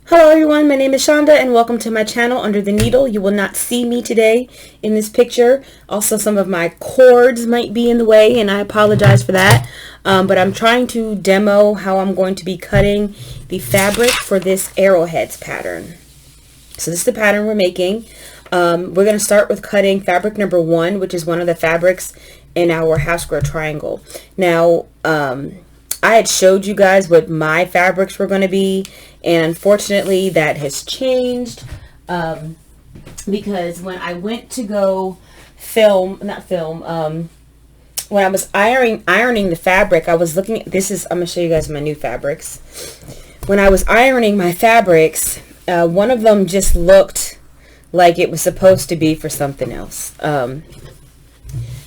Hello everyone, my name is Shonda and welcome to my channel Under the Needle. You will not see me today in this picture. Also, some of my cords might be in the way and I apologize for that. But I'm trying to demo how I'm going to be cutting the fabric for this Arrowheads pattern. So this is the pattern we're making. We're going to start with cutting fabric number 1, which is one of the fabrics in our half square triangle. Now, I had showed you guys what my fabrics were going to be, and unfortunately that has changed because when I went to go when I was ironing the fabric, I was looking at this. I'm going to show you guys my new fabrics. When I was ironing my fabrics, one of them just looked like it was supposed to be for something else.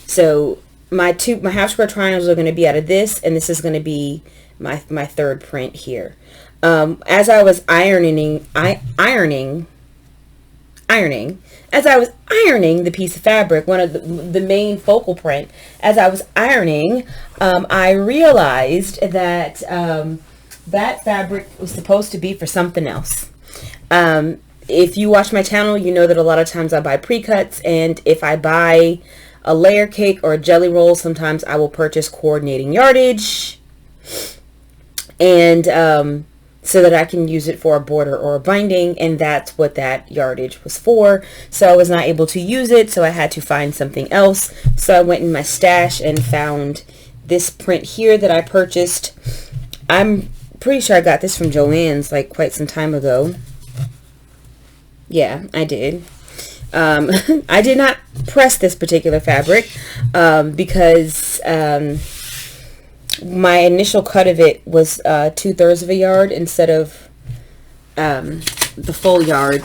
So my half square triangles are going to be out of this, and this is going to be my third print here. As I was ironing the piece of fabric, one of the main focal print, as I was ironing, I realized that that fabric was supposed to be for something else. If you watch my channel, you know that a lot of times I buy pre-cuts, and if I buy a layer cake or a jelly roll, sometimes I will purchase coordinating yardage, and so that I can use it for a border or a binding, and that's what that yardage was for. So I was not able to use it, so I had to find something else. So I went in my stash and found this print here that I purchased. I'm pretty sure I got this from Joann's like quite some time ago. Yeah, I did. I did not press this particular fabric because my initial cut of it was 2/3 of a yard instead of the full yard.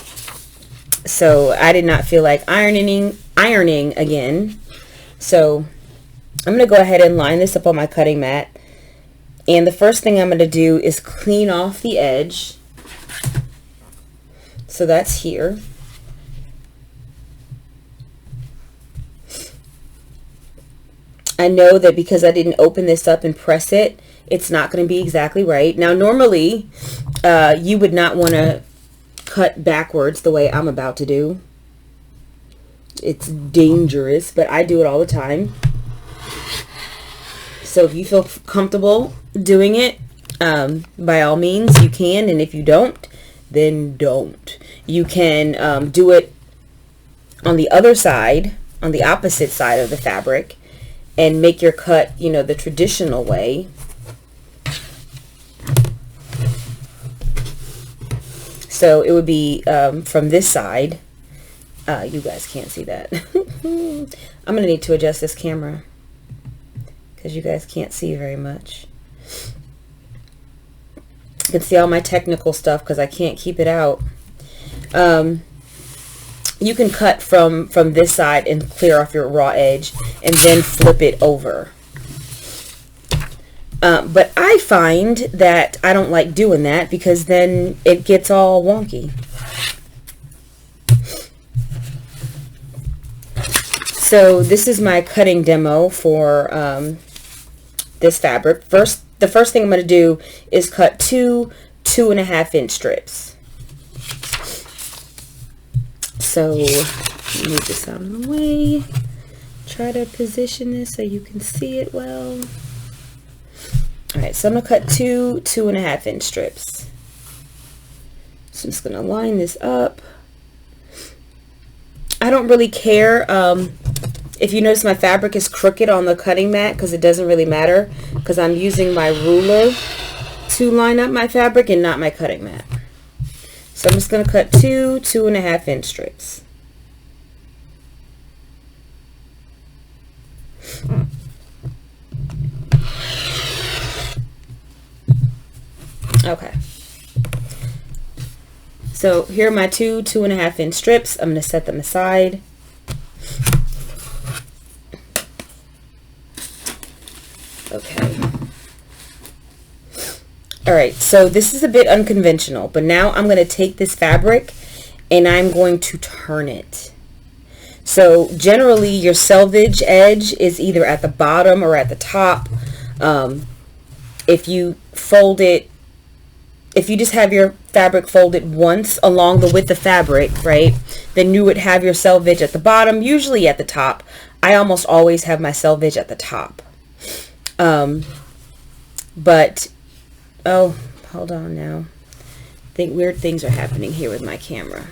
So I did not feel like ironing again. So I'm going to go ahead and line this up on my cutting mat. And the first thing I'm going to do is clean off the edge. So that's here. I know that because I didn't open this up and press it, it's not going to be exactly right. Now, normally, you would not want to cut backwards the way I'm about to do. It's dangerous, but I do it all the time. So if you feel comfortable doing it, by all means, you can. And if you don't, then don't. You can do it on the other side, on the opposite side of the fabric, and make your cut, you know, the traditional way. So it would be from this side. You guys can't see that. I'm gonna need to adjust this camera because you guys can't see very much. You can see all my technical stuff because I can't keep it out. You can cut from this side and clear off your raw edge and then flip it over. But I find that I don't like doing that because then it gets all wonky. So this is my cutting demo for this fabric. The first thing I'm going to do is cut 2 2.5-inch strips. So move this out of the way. Try to position this so you can see it well. Alright, so I'm going to cut 2 2.5-inch strips. So I'm just going to line this up. I don't really care if you notice my fabric is crooked on the cutting mat, because it doesn't really matter because I'm using my ruler to line up my fabric and not my cutting mat. So I'm just going to cut 2 2.5-inch strips. Okay. So here are my 2 2.5-inch strips. I'm going to set them aside. Okay. Alright, so this is a bit unconventional, but now I'm going to take this fabric and I'm going to turn it. So generally your selvage edge is either at the bottom or at the top. If you fold it if you just have your fabric folded once along the width of fabric, right, then you would have your selvage at the bottom, usually at the top. I almost always have my selvage at the top. But, oh, hold on now. I think weird things are happening here with my camera.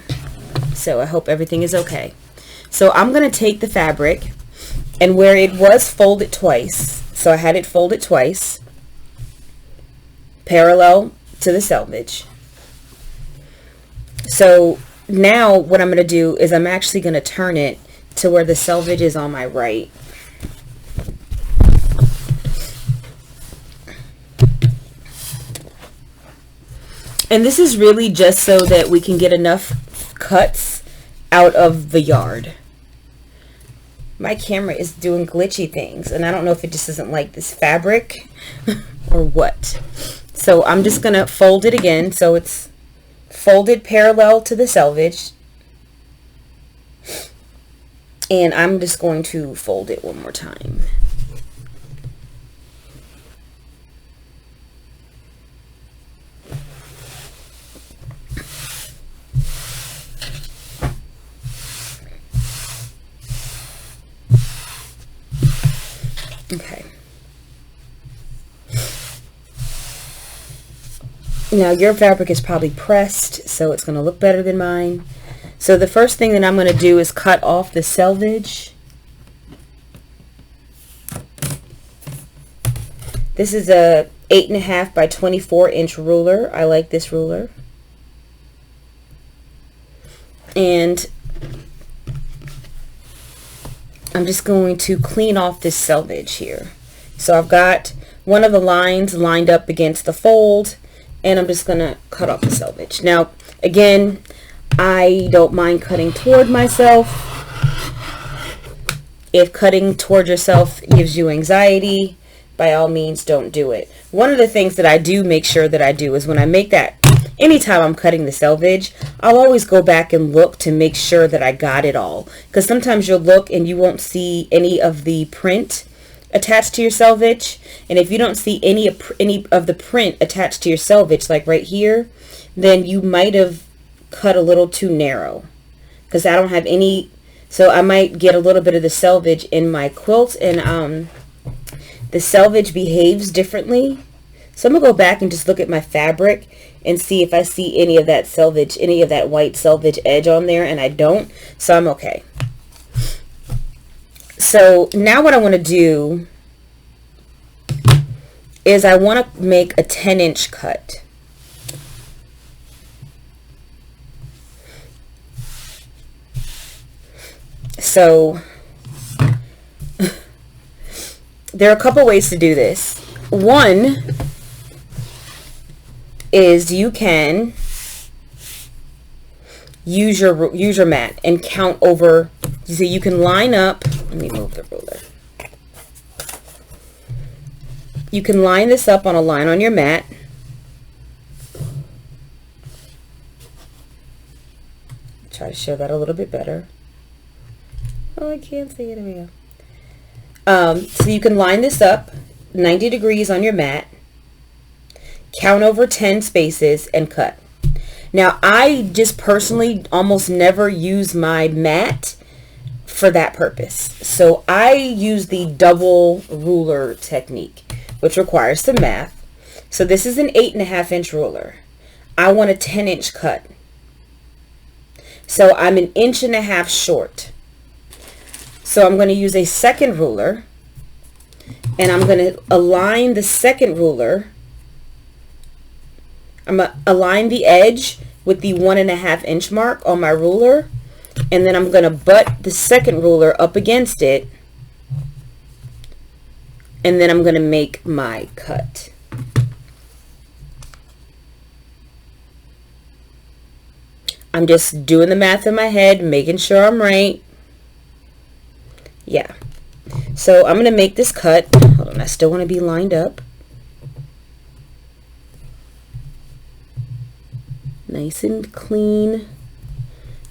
So I hope everything is okay. So I'm going to take the fabric, and where it was folded twice, so I had it folded twice, parallel to the selvage. So now what I'm going to do is I'm actually going to turn it to where the selvage is on my right. And this is really just so that we can get enough cuts out of the yard. My camera is doing glitchy things, and I don't know if it just doesn't like this fabric or what. So I'm just going to fold it again so it's folded parallel to the selvage. And I'm just going to fold it one more time. Okay. Now your fabric is probably pressed, so it's going to look better than mine. So the first thing that I'm going to do is cut off the selvage. This is a 8.5 by 24 inch ruler. I like this ruler. And I'm just going to clean off this selvage here. So I've got one of the lines lined up against the fold, and I'm just going to cut off the selvage. Now, again, I don't mind cutting toward myself. If cutting toward yourself gives you anxiety, by all means, don't do it. One of the things that I do make sure that I do is when I make that, anytime I'm cutting the selvage, I'll always go back and look to make sure that I got it all. Because sometimes you'll look and you won't see any of the print attached to your selvage. And if you don't see any of the print attached to your selvage, like right here, then you might have cut a little too narrow. Because I don't have any, so I might get a little bit of the selvage in my quilt, and the selvage behaves differently. So I'm going to go back and just look at my fabric and see if I see any of that selvage, any of that white selvage edge on there, and I don't, so I'm okay. So now what I want to do is I want to make a 10-inch cut. So there are a couple ways to do this. One is you can use your mat and count over. So you can line up. Let me move the ruler. You can line this up on a line on your mat. Try to show that a little bit better. Oh, I can't see it. There we go. So you can line this up 90 degrees on your mat, count over 10 spaces, and cut. Now, I just personally almost never use my mat for that purpose. So I use the double ruler technique, which requires some math. So this is an 8.5-inch ruler. I want a 10-inch cut. So I'm 1.5 inches short. So I'm going to use a second ruler, and I'm going to align the second ruler. I'm going to align the edge with the 1.5-inch mark on my ruler, and then I'm going to butt the second ruler up against it, and then I'm going to make my cut. I'm just doing the math in my head, making sure I'm right. Yeah. So I'm going to make this cut. Hold on, I still want to be lined up. Nice and clean.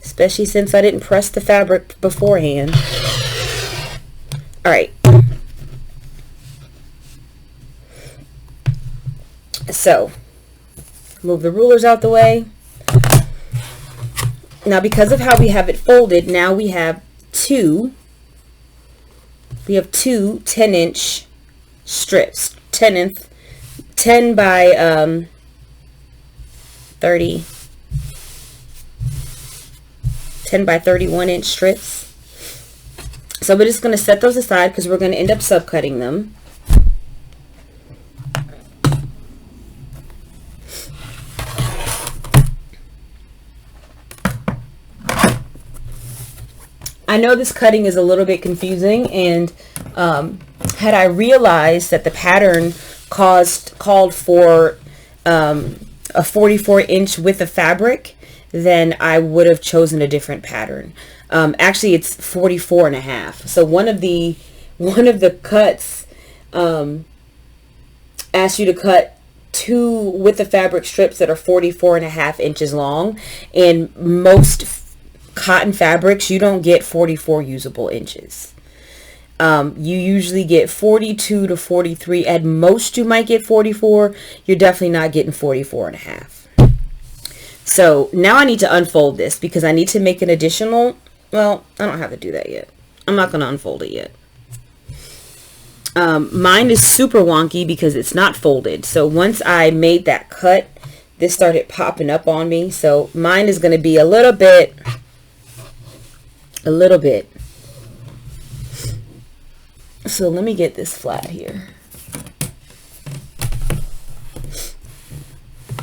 Especially since I didn't press the fabric beforehand. Alright. So, Move the rulers out the way. Now, because of how we have it folded, now we have two 10-inch strips, 10 by 30, 10 by 31-inch strips. So we're just going to set those aside because we're going to end up subcutting them. I know this cutting is a little bit confusing, and had I realized that the pattern called for a 44-inch width of fabric, then I would have chosen a different pattern. Actually, it's 44.5. So one of the cuts asks you to cut 2 width of fabric strips that are 44.5 inches long, and most cotton fabrics, you don't get 44 usable inches. You usually get 42 to 43. At most, you might get 44. You're definitely not getting 44.5. So now I need to unfold this because I need to make an additional, well, I don't have to do that yet. I'm not going to unfold it yet. Mine is super wonky because it's not folded. So once I made that cut, this started popping up on me. So mine is going to be a little bit. So let me get this flat here.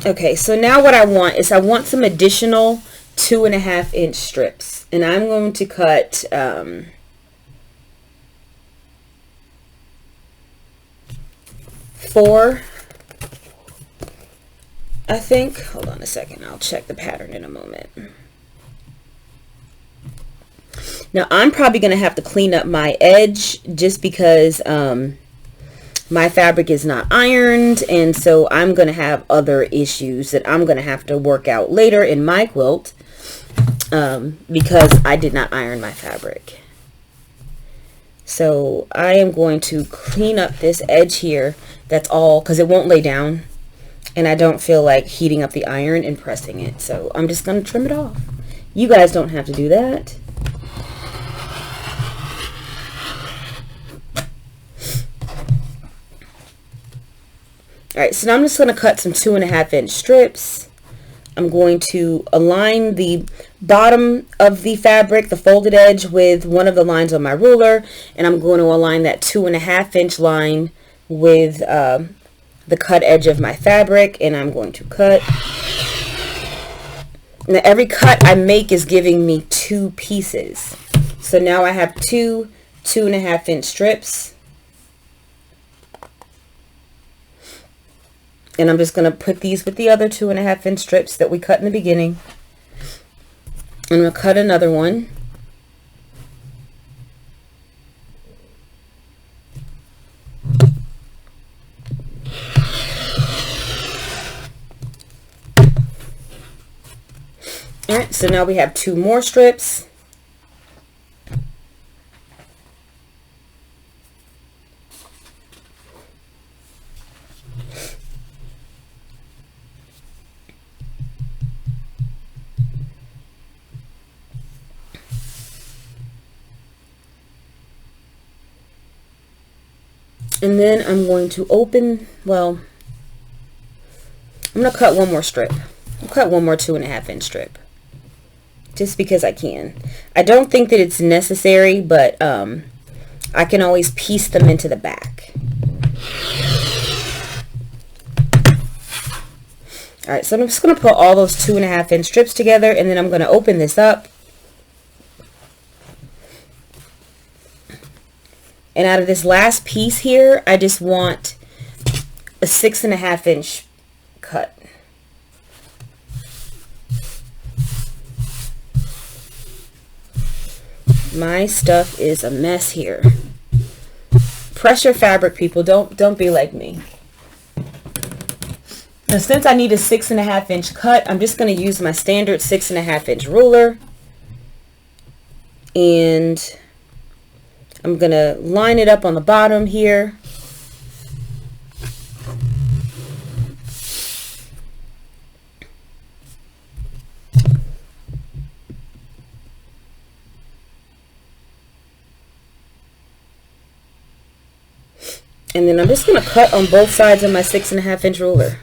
Okay, so now what I want is I want some additional 2.5-inch strips, and I'm going to cut 4, I think. Hold on a second, I'll check the pattern in a moment. Now I'm probably going to have to clean up my edge just because my fabric is not ironed, and so I'm going to have other issues that I'm going to have to work out later in my quilt because I did not iron my fabric. So I am going to clean up this edge here. That's all, because it won't lay down, and I don't feel like heating up the iron and pressing it. So I'm just going to trim it off. You guys don't have to do that. Alright, so now I'm just going to cut some 2.5-inch strips. I'm going to align the bottom of the fabric, the folded edge, with one of the lines on my ruler, and I'm going to align that 2.5-inch line with the cut edge of my fabric, and I'm going to cut. Now every cut I make is giving me 2 pieces. So now I have 2 2.5-inch strips. And I'm just going to put these with the other 2.5-inch strips that we cut in the beginning. I'm going to cut another one. Alright, so now we have 2 more strips. And then I'm going to open, well, I'm going to cut one more strip. I'll cut one more 2.5-inch strip. Just because I can. I don't think that it's necessary, but I can always piece them into the back. Alright, so I'm just going to put all those 2.5-inch strips together, and then I'm going to open this up. And out of this last piece here, I just want a 6.5-inch cut. My stuff is a mess here. Pressure fabric, people. Don't be like me. Now, since I need a 6.5-inch cut, I'm just going to use my standard 6.5-inch ruler. And I'm going to line it up on the bottom here. And then I'm just going to cut on both sides of my 6.5 inch ruler.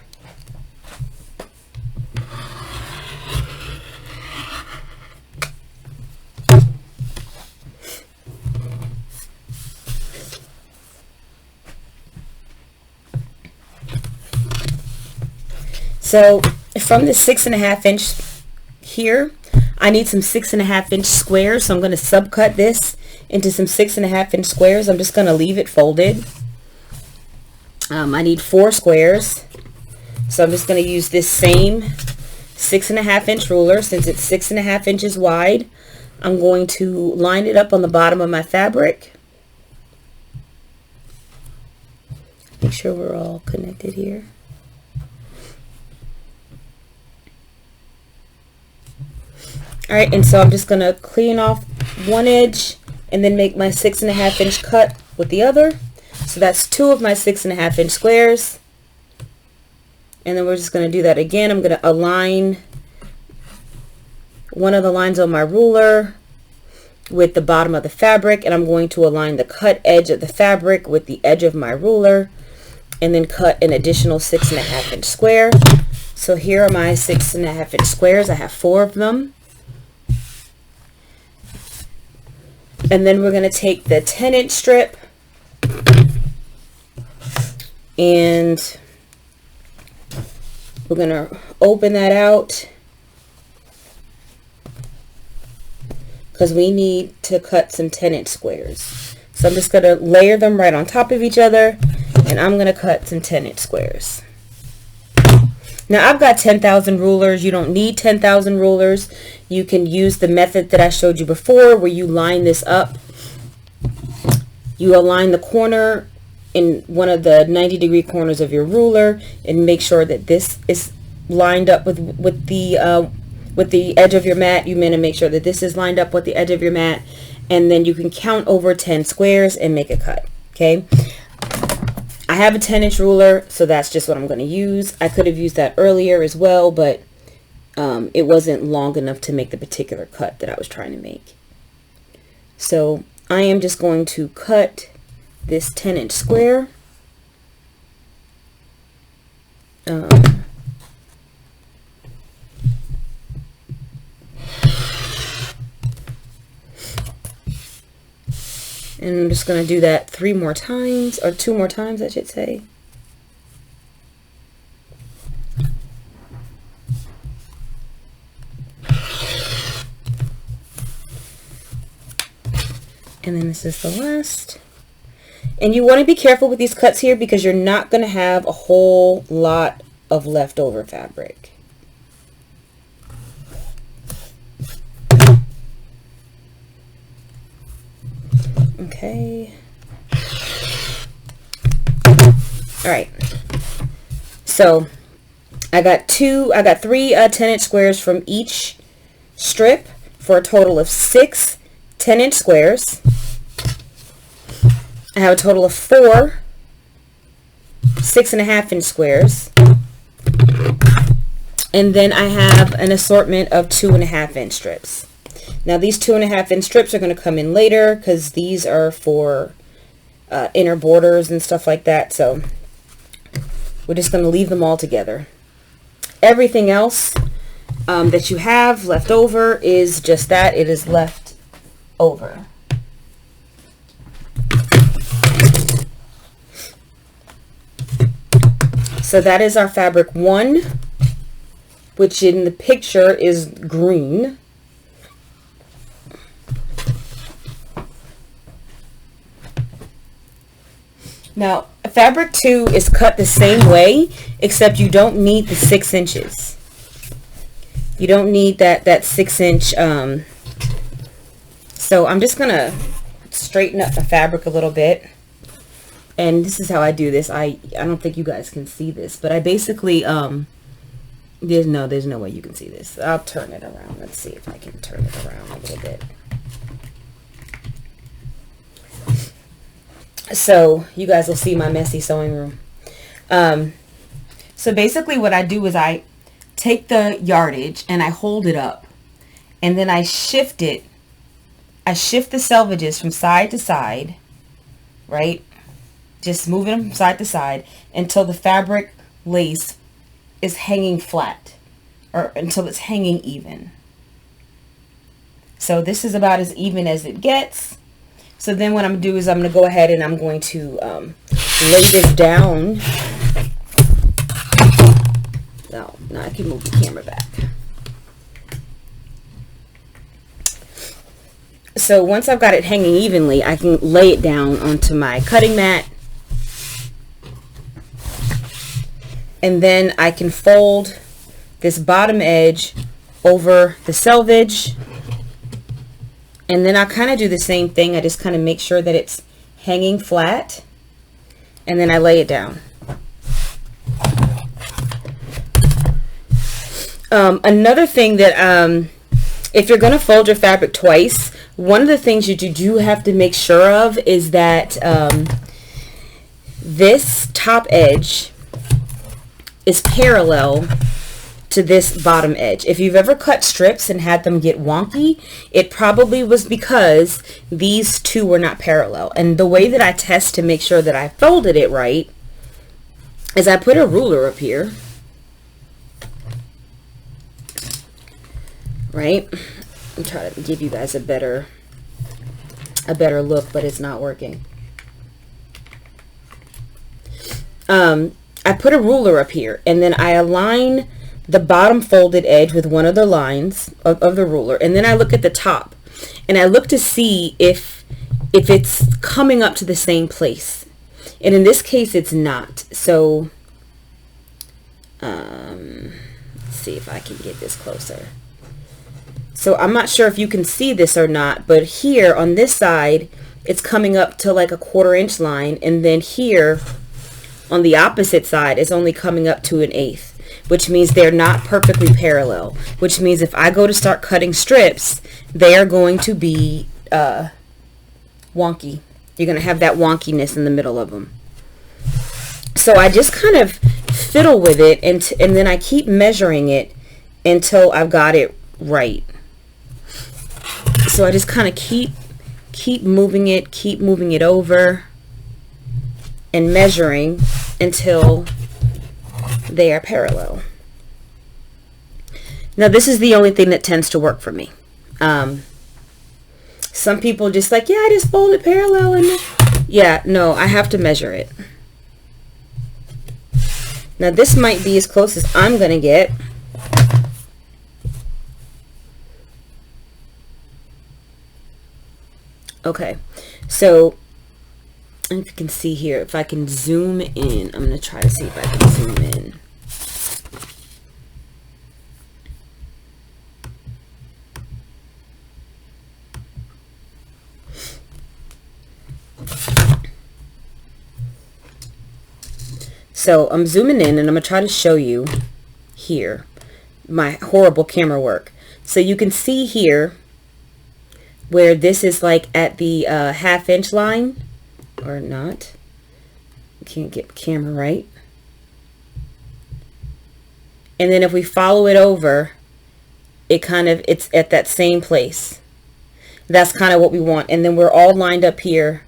So from the 6.5 inch here, I need some 6.5 inch squares. So I'm going to subcut this into some 6.5 inch squares. I'm just going to leave it folded. I need 4 squares. So I'm just going to use this same 6.5 inch ruler. Since it's 6.5 inches wide, I'm going to line it up on the bottom of my fabric. Make sure we're all connected here. Alright, and so I'm just going to clean off one edge and then make my 6.5 inch cut with the other. So that's 2 of my 6.5 inch squares. And then we're just going to do that again. I'm going to align one of the lines on my ruler with the bottom of the fabric, and I'm going to align the cut edge of the fabric with the edge of my ruler, and then cut an additional 6.5 inch square. So here are my 6.5 inch squares. I have 4 of them. And then we're going to take the 10 inch strip and we're going to open that out because we need to cut some 10 inch squares. So I'm just going to layer them right on top of each other, and I'm going to cut some 10 inch squares. Now I've got 10,000 rulers. You don't need 10,000 rulers. You can use the method that I showed you before where you line this up. You align the corner in one of the 90-degree corners of your ruler and make sure that this is lined up with the edge of your mat. You want to make sure that this is lined up with the edge of your mat, and then you can count over 10 squares and make a cut. Okay. I have a 10 inch ruler, so that's just what I'm going to use. I could have used that earlier as well, but it wasn't long enough to make the particular cut that I was trying to make. So I am just going to cut this 10 inch square. And I'm just going to do that 3 more times, or 2 more times, I should say. And then this is the last. And you want to be careful with these cuts here because you're not going to have a whole lot of leftover fabric. Okay. All right. So I got 3 10 inch squares from each strip for a total of 6 10 inch squares. I have a total of 4 6.5 inch squares. And then I have an assortment of 2.5 inch strips. Now these 2.5 inch strips are going to come in later because these are for inner borders and stuff like that. So we're just going to leave them all together. Everything else that you have left over is just that. It is left over. So that is our fabric 1, which in the picture is green. Now, fabric 2 is cut the same way, except you don't need the 6 inches. You don't need that 6 inch. So I'm just going to straighten up the fabric a little bit. And this is how I do this. I don't think you guys can see this, but I basically, there's no way you can see this. I'll turn it around. Let's see if I can turn it around a little bit. So you guys will see my messy sewing room. So basically what I do is I take the yardage and I hold it up, and then I shift it. I shift the selvages from side to side, right? just moving them side to side until the fabric lace is hanging flat, or until it's hanging even. So this is about as even as it gets. So then what I'm going to do is I'm going to go ahead and I'm going to lay this down. No, now I can move the camera back. So once I've got it hanging evenly, I can lay it down onto my cutting mat. And then I can fold this bottom edge over the selvage. And then I kind of do the same thing. I just kind of make sure that it's hanging flat. And then I lay it down. Another thing that, if you're going to fold your fabric twice, one of the things you do have to make sure of is that this top edge is parallel to this bottom edge. If you've ever cut strips and had them get wonky, it probably was because these two were not parallel. And the way that I test to make sure that I folded it right is I put a ruler up here, right? I'm trying to give you guys a better look, but it's not working. I put a ruler up here, and then I align the bottom folded edge with one of the lines of the ruler, and then I look at the top, and I look to see if it's coming up to the same place. And in this case, it's not. So let's see if I can get this closer. So I'm not sure if you can see this or not, but here on this side, it's coming up to like a 1/4 inch line, and then here on the opposite side, it's only coming up to 1/8, which means they're not perfectly parallel, which means if I go to start cutting strips, they are going to be wonky. You're going to have that wonkiness in the middle of them. So I just kind of fiddle with it, and then I keep measuring it until I've got it right. So I just kind of keep moving it over and measuring until they are parallel. Now this is the only thing that tends to work for me. Some people just like, yeah, I just fold it parallel, and yeah, no, I have to measure it. Now this might be as close as I'm gonna get. Okay, so if you can see here, if I can zoom in, I'm going to try to see if I can zoom in. So I'm zooming in, and I'm going to try to show you here my horrible camera work. So you can see here where this is like at the 1/2 inch line, or not. Can't get the camera right. And then if we follow it over, it's at that same place. That's kind of what we want. And then we're all lined up here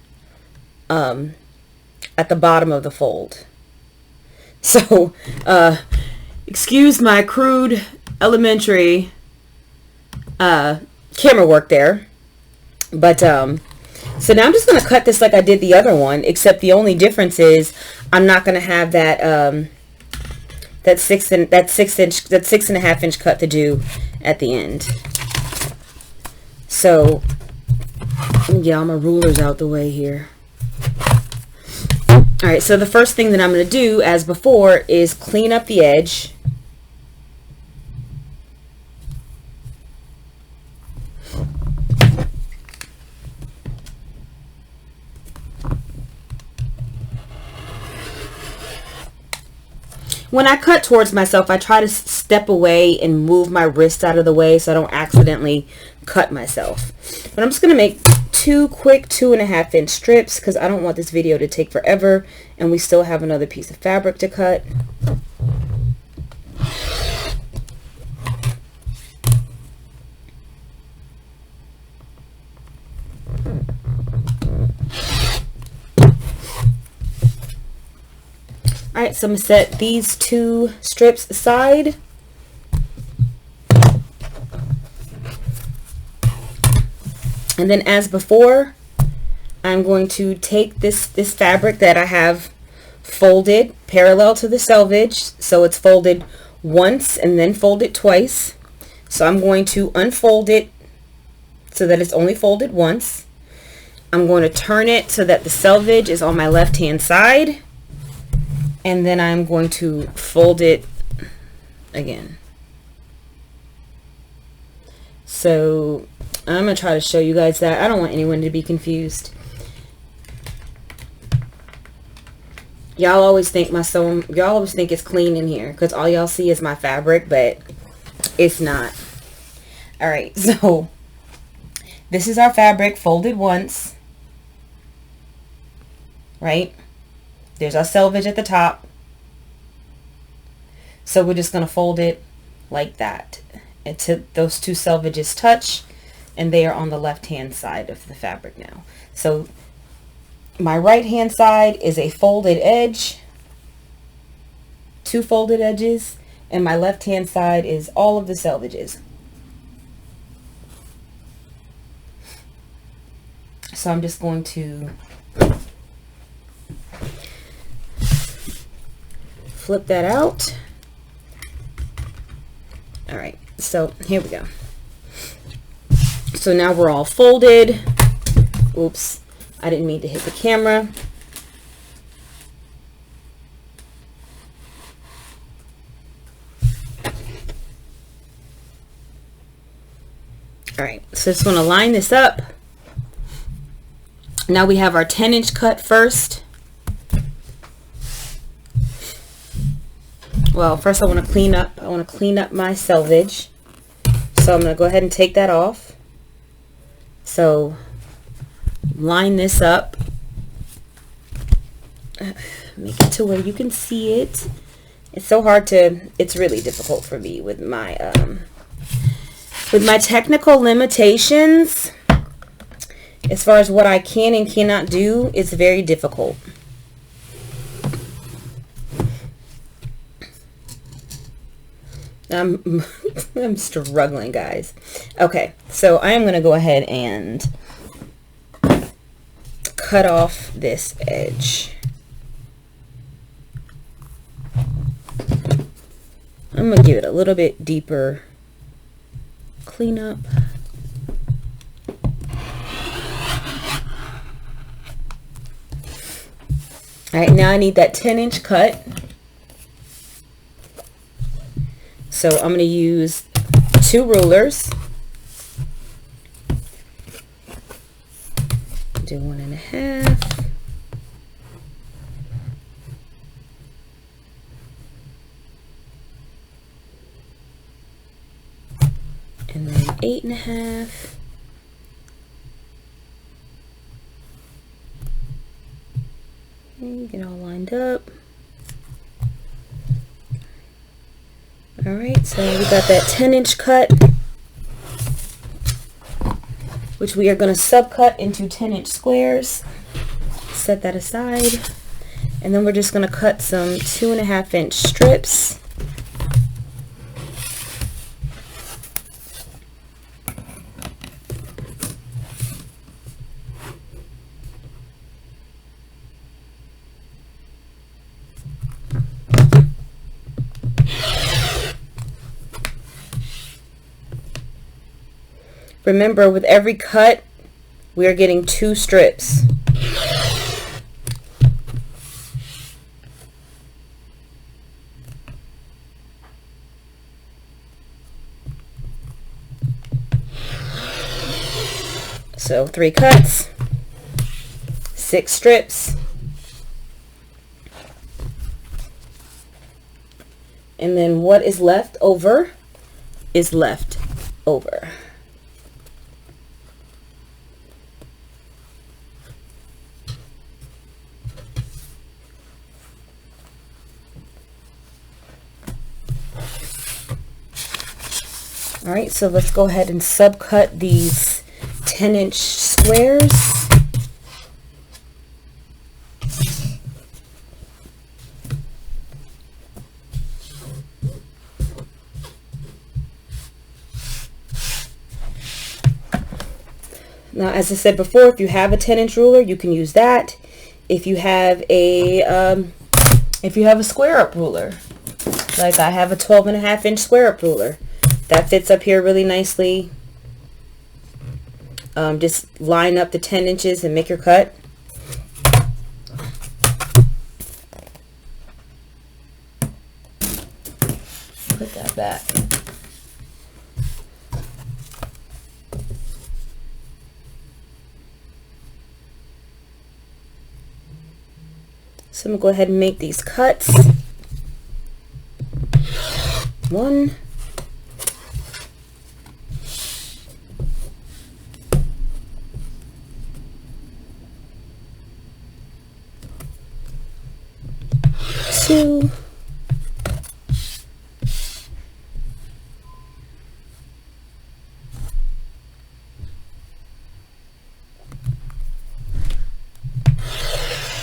at the bottom of the fold. So excuse my crude elementary camera work there. But so now I'm just going to cut this like I did the other one, except the only difference is I'm not going to have that that 6.5 inch cut to do at the end. So let me get all my rulers out the way here. All right, so the first thing that I'm going to do, as before, is clean up the edge. When I cut towards myself, I try to step away and move my wrist out of the way so I don't accidentally cut myself. But I'm just going to make 2 quick 2.5 inch strips because I don't want this video to take forever, and we still have another piece of fabric to cut. Alright, so I'm going to set these 2 strips aside. And then as before, I'm going to take this fabric that I have folded parallel to the selvage. So it's folded once and then folded twice. So I'm going to unfold it so that it's only folded once. I'm going to turn it so that the selvage is on my left hand side. And then I'm going to fold it again. So I'm going to try to show you guys that. I don't want anyone to be confused. Y'all always think y'all always think it's clean in here because all y'all see is my fabric, but it's not. Alright, so this is our fabric folded once. Right? There's our selvage at the top. So we're just going to fold it like that until those 2 selvages touch, and they are on the left hand side of the fabric now. So my right hand side is a folded edge, 2 folded edges, and my left hand side is all of the selvages. So I'm just going to flip that out. All right, so here we go. So now we're all folded. Oops, I didn't mean to hit the camera. All right, so just want to line this up. Now we have our 10-inch cut first. Well, first I want to clean up my selvage. So I'm going to go ahead and take that off. So line this up. Make it to where you can see it. It's so hard to, it's really difficult for me with my technical limitations. As far as what I can and cannot do, it's very difficult. I'm struggling, guys. Okay, so I am going to go ahead and cut off this edge. I'm going to give it a little bit deeper cleanup. Alright, now I need that 10-inch cut. So I'm going to use 2 rulers. Do 1.5. And then 8.5. Okay, get all lined up. Alright, so we got that 10-inch cut, which we are going to subcut into 10-inch squares. Set that aside. And then we're just going to cut some 2.5-inch strips. Remember, with every cut, we are getting 2 strips. So 3 cuts, 6 strips. And then what is left over is left over. Alright, so let's go ahead and subcut these 10-inch squares. Now, as I said before, if you have a 10-inch ruler, you can use that. If you have a square up ruler, like I have a 12.5-inch square up ruler, that fits up here really nicely. Just line up the 10 inches and make your cut. Put that back. So I'm going to go ahead and make these cuts. 1, 2,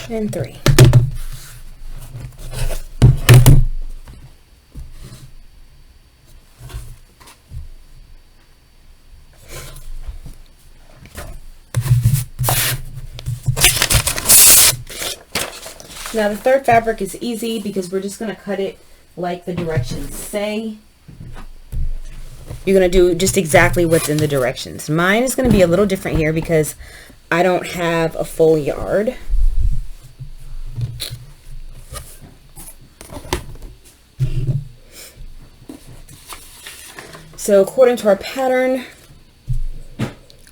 3. Now the third fabric is easy because we're just going to cut it like the directions say. You're going to do just exactly what's in the directions. Mine is going to be a little different here because I don't have a full yard. So according to our pattern,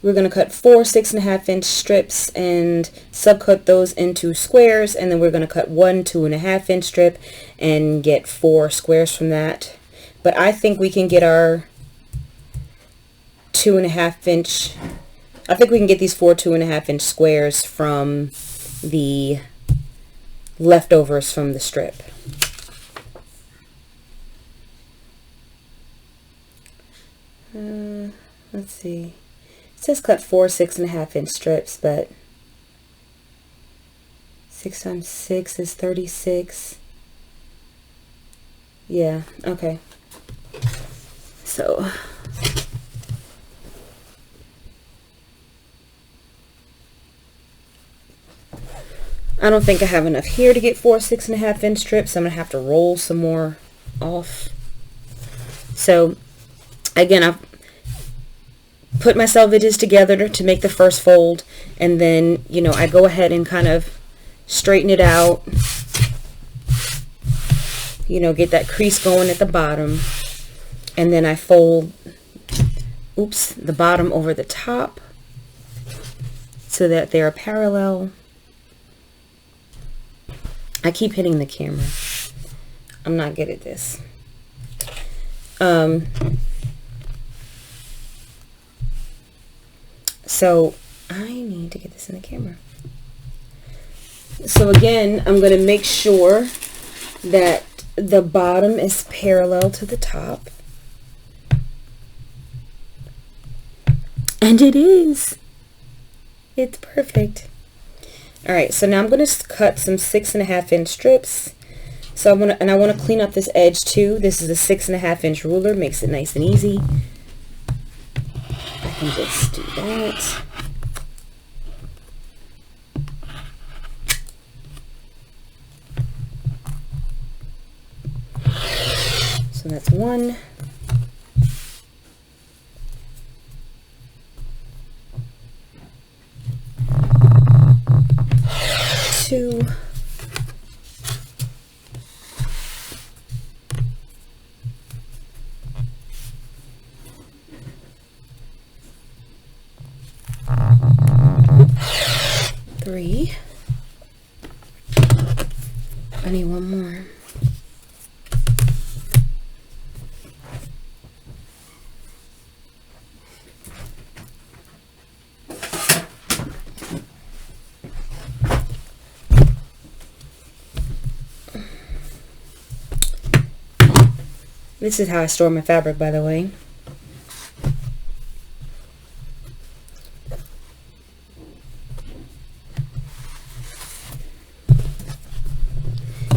we're going to cut 4 6.5-inch strips and subcut those into squares, and then we're going to cut 1 2.5-inch strip and get 4 squares from that. But I think we can get our 2.5-inch, I think we can get these 4 2.5-inch squares from the leftovers from the strip. Let's see. It says cut 4 6.5-inch strips, but 6 times 6 is 36. Yeah, okay. So I don't think I have enough here to get 4 6.5-inch strips. I'm gonna have to roll some more off. So again, I've put my selvages together to make the first fold, and then, you know, I go ahead and kind of straighten it out, you know, get that crease going at the bottom, and then I fold, oops, the bottom over the top so that they're parallel. I keep hitting the camera. I'm not good at this. So I need to get this in the camera. So again, I'm going to make sure that the bottom is parallel to the top. And it is. It's perfect. Alright, so now I'm going to cut some 6.5-inch strips. So I want to clean up this edge too. This is a 6.5-inch ruler, makes it nice and easy. I can just do that. So that's 1. 2. 3. I need one more. This is how I store my fabric, by the way.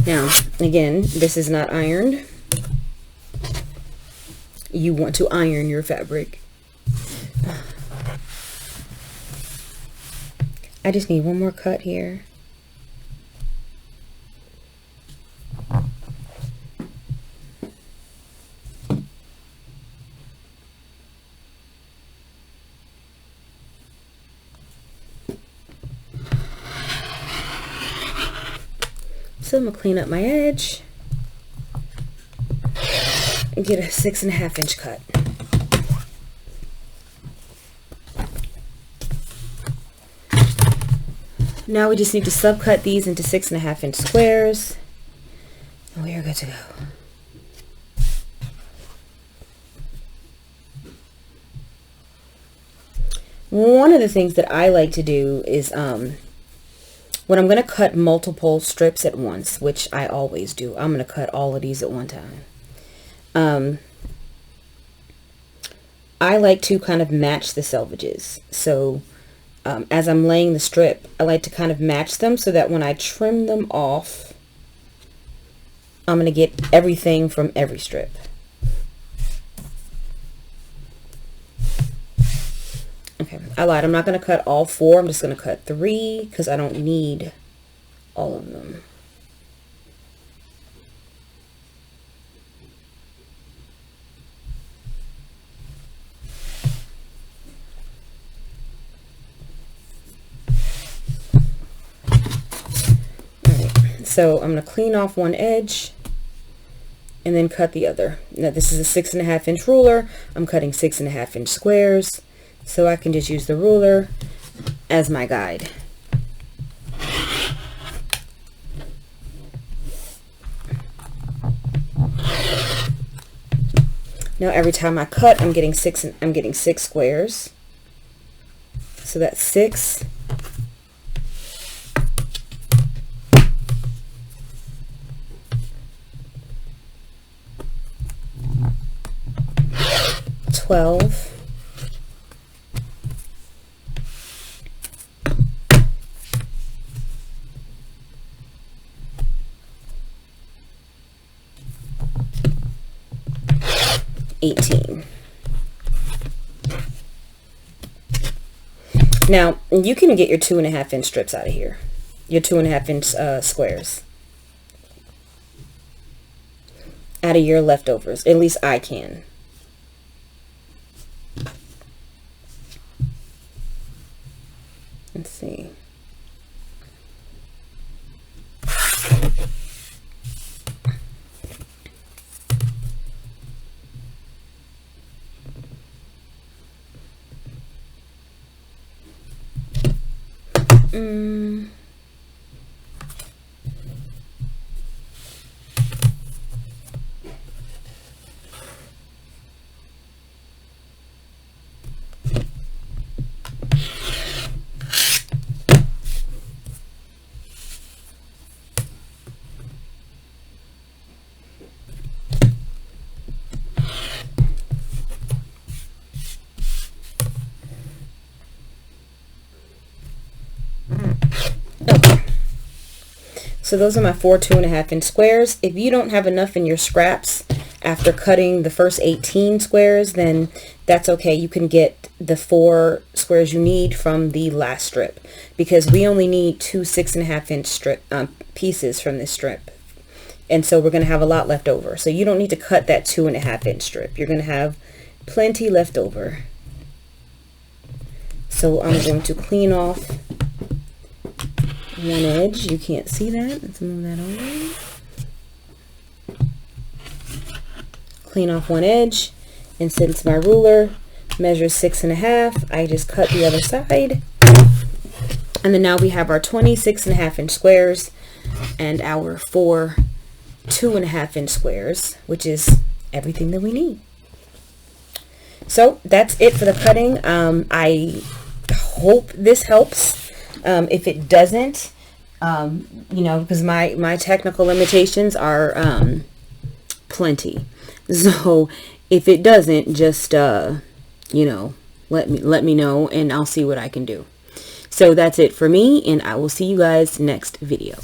Now, again, this is not ironed. You want to iron your fabric. I just need one more cut here. So I'm going to clean up my edge and get a 6.5 inch cut. Now we just need to subcut these into 6.5 inch squares, and we are good to go. One of the things that I like to do is when I'm going to cut multiple strips at once, which I always do, I'm going to cut all of these at one time. I like to kind of match the selvages. So as I'm laying the strip, I like to kind of match them so that when I trim them off, I'm going to get everything from every strip. Okay, I lied. I'm not going to cut all 4. I'm just going to cut 3 because I don't need all of them. Alright, so I'm going to clean off one edge and then cut the other. Now this is a 6.5 inch ruler. I'm cutting 6.5 inch squares. So I can just use the ruler as my guide. Now every time I cut, I'm getting 6 squares. So that's 6. $12. 18. Now you can get your 2.5 inch strips out of here, your 2.5 inch squares out of your leftovers. At least I can. Let's see. So those are my 4 2.5 inch squares. If you don't have enough in your scraps after cutting the first 18 squares, then that's okay. You can get the 4 squares you need from the last strip, because we only need 2 6.5 inch strip pieces from this strip, and so we're going to have a lot left over. So you don't need to cut that 2.5 inch strip. You're going to have plenty left over. So I'm going to clean off one edge. You can't see that. Let's move that over. Clean off one edge, and since my ruler measures 6.5, I just cut the other side. And then now we have our 26.5 inch squares and our 4 2.5 inch squares, which is everything that we need. So that's it for the cutting. I hope this helps. If it doesn't, you know, because my technical limitations are plenty. So if it doesn't, just you know, let me know, and I'll see what I can do. So that's it for me, and I will see you guys next video.